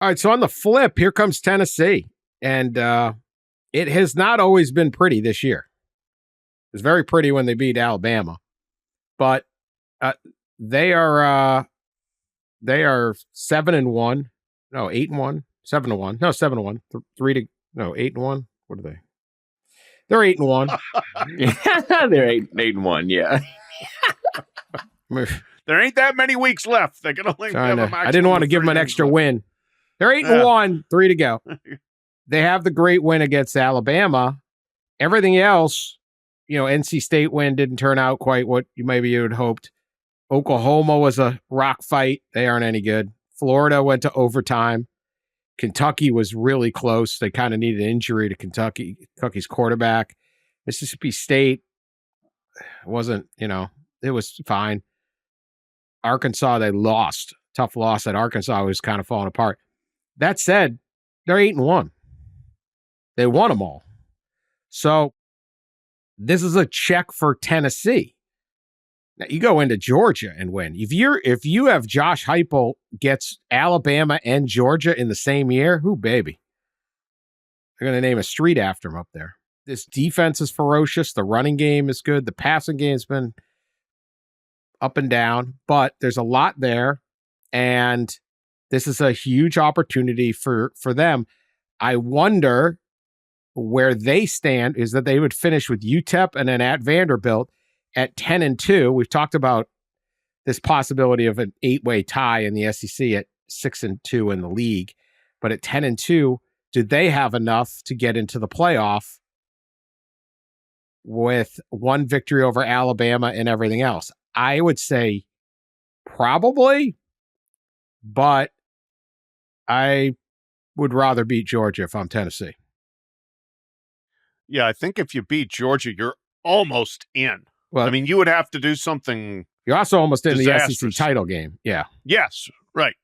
All right, so on the flip, here comes Tennessee. And it has not always been pretty this year. It was very pretty when they beat Alabama. But they are 7-1. No, 8-1. 7-1. No, 7-1. 8-1. What are they? They're 8-1. They're 8-1. Yeah. There ain't that many weeks left. They can only have a I didn't want to give them an extra win. They're 8-1, 3 to go. They have the great win against Alabama. Everything else, NC State win didn't turn out quite what maybe you had hoped. Oklahoma was a rock fight. They aren't any good. Florida went to overtime. Kentucky was really close. They kind of needed an injury to Kentucky's quarterback. Mississippi State wasn't, it was fine. Arkansas, they lost. Tough loss at Arkansas was kind of falling apart. That said, they're 8-1. They won them all. So this is a check for Tennessee. Now you go into Georgia and win. If you have Josh Heupel gets Alabama and Georgia in the same year, baby? They're going to name a street after him up there. This defense is ferocious. The running game is good. The passing game's been up and down, but there's a lot there, and this is a huge opportunity for them. I wonder where they stand is that they would finish with UTEP and then at Vanderbilt at 10-2. We've talked about this possibility of an 8-way tie in the SEC at 6-2 in the league, but at 10-2, do they have enough to get into the playoff with one victory over Alabama and everything else? I would say probably, but I would rather beat Georgia if I'm Tennessee. Yeah, I think if you beat Georgia, you're almost in. Well, I mean, you would have to do something. You're also almost in disastrous. The SEC title game. Yeah. Yes, right.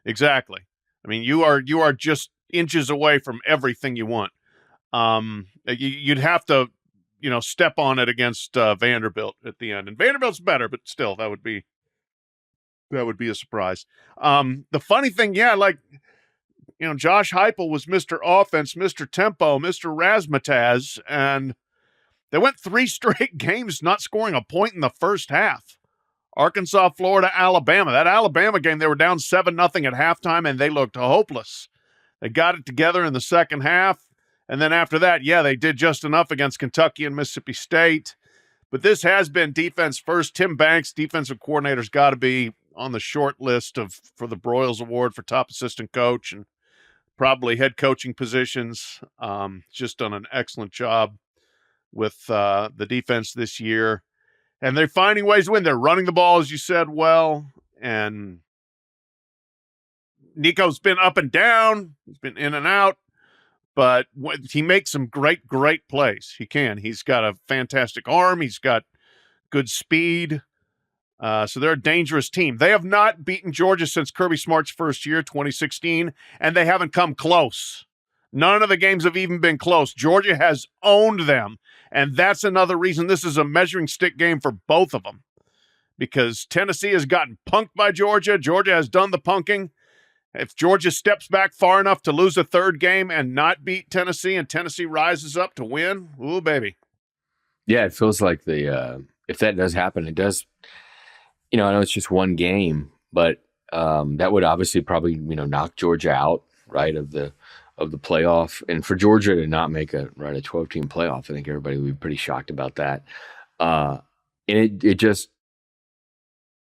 Exactly. I mean, you are just inches away from everything you want. You'd have to, step on it against Vanderbilt at the end, and Vanderbilt's better, but still, that would be a surprise. The funny thing, Josh Heupel was Mr. Offense, Mr. Tempo, Mr. Razzmatazz, and they went 3 straight games not scoring a point in the first half. Arkansas, Florida, Alabama. That Alabama game, they were down 7-0 at halftime, and they looked hopeless. They got it together in the second half, and then after that, they did just enough against Kentucky and Mississippi State. But this has been defense first. Tim Banks, defensive coordinator's got to be on the short list for the Broyles Award for top assistant coach and probably head coaching positions. Just done an excellent job with the defense this year. And they're finding ways to win. They're running the ball, as you said, well. And Nico's been up and down. He's been in and out. But he makes some great, great plays. He can. He's got a fantastic arm. He's got good speed. So they're a dangerous team. They have not beaten Georgia since Kirby Smart's first year, 2016, and they haven't come close. None of the games have even been close. Georgia has owned them, and that's another reason this is a measuring stick game for both of them, because Tennessee has gotten punked by Georgia. Georgia has done the punking. If Georgia steps back far enough to lose a third game and not beat Tennessee, and Tennessee rises up to win, ooh, baby. Yeah, it feels like if that does happen, it does. I know it's just one game, but that would obviously probably knock Georgia out, right, of the playoff. And for Georgia to not make a 12-team playoff, I think everybody would be pretty shocked about that. And it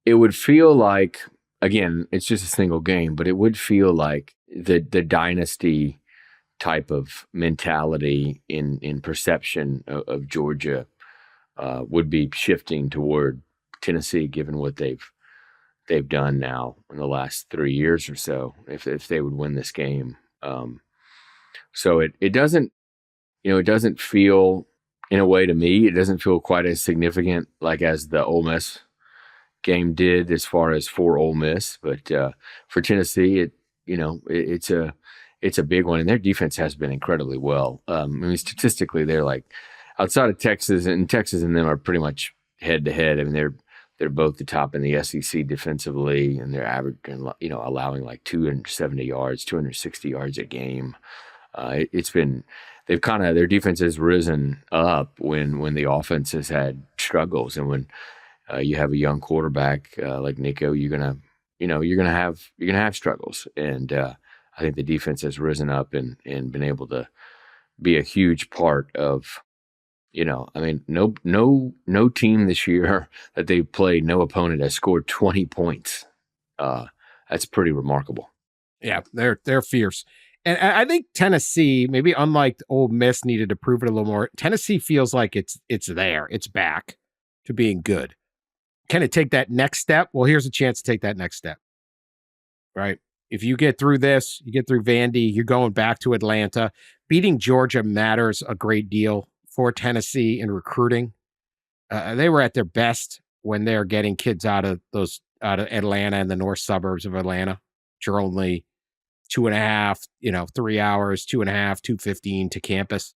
would feel like, again, it's just a single game, but it would feel like the dynasty type of mentality in perception of Georgia would be shifting toward Tennessee, given what they've done now in the last 3 years or so, if they would win this game. So it doesn't, it doesn't feel, in a way, to me, it doesn't feel quite as significant like as the Ole Miss game did as far as for Ole Miss, but for Tennessee, it's a big one, and their defense has been incredibly well. statistically, they're like outside of Texas and them are pretty much head to head. I mean, they're both the top in the SEC defensively, and they're averaging, allowing like 270 yards, 260 yards a game. Their defense has risen up when the offense has had struggles, and when you have a young quarterback like Nico, you're gonna have struggles, and I think the defense has risen up and been able to be a huge part of. No team this year that they played, no opponent has scored 20 points. That's pretty remarkable. Yeah, they're fierce. And I think Tennessee, maybe unlike Ole Miss, needed to prove it a little more. Tennessee feels like it's there. It's back to being good. Can it take that next step? Well, here's a chance to take that next step. Right? If you get through this, you get through Vandy, you're going back to Atlanta. Beating Georgia matters a great deal for Tennessee in recruiting. They were at their best when they're getting kids out of Atlanta and the north suburbs of Atlanta, which are only 2.5, 3 hours, 2.5, 2:15 to campus.